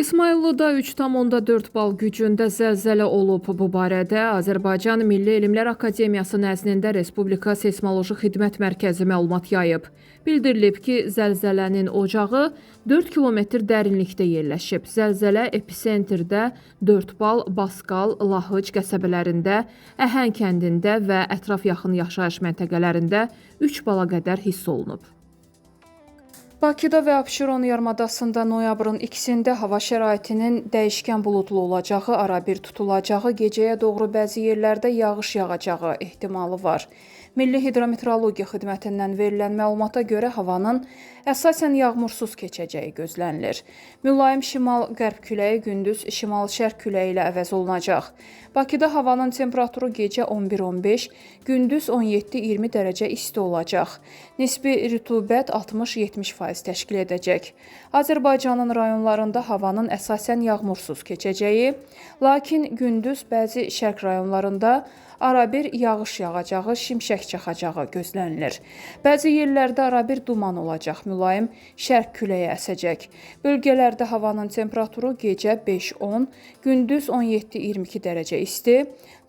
İsmayıllıda 3,4 bal gücündə zəlzələ olub. Bu barədə Azərbaycan Milli Elmlər Akademiyası nəzdində Respublika Seysmoloji Xidmət Mərkəzi məlumat yayıb. Bildirilib ki, zəlzələnin ocağı 4 kilometr dərinlikdə yerləşib. Zəlzələ episentrdə 4 bal, Baskal, Lahıc qəsəbələrində, Əhən kəndində və ətraf yaxın yaşayış məntəqələrində 3 bala qədər hiss olunub. Bakıda və Abşeron yarımadasında noyabrın 2-də hava şəraitinin dəyişkən buludlu olacağı, arabir tutulacağı, gecəyə doğru bəzi yerlərdə yağış yağacağı ehtimalı var. Milli Hidrometeorologiya Xidmətindən verilən məlumata görə havanın əsasən yağmursuz keçəcəyi gözlənilir. Mülayim şimal-qərb küləyi gündüz şimal-şərq küləyi ilə əvəz olunacaq. Bakıda havanın temperaturu gecə 11-15, gündüz 17-20 dərəcə isti olacaq. Nisbi rütubət 60-70% təşkil edəcək. Azərbaycanın rayonlarında havanın əsasən yağmursuz keçəcəyi, lakin gündüz bəzi şərq rayonlarında arabir yağış yağacağı, şimşək çaxacağı gözlənilir. Bəzi yerlərdə arabir duman olacaq, mülayim şərq küləyi əsəcək. Bölgələrdə havanın temperaturu gecə 5-10, gündüz 17-22 dərəcə isti,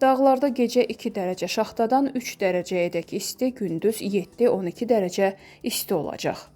dağlarda gecə 2 dərəcə şaxtadan 3 dərəcəyədək isti, gündüz 7-12 dərəcə isti olacaq.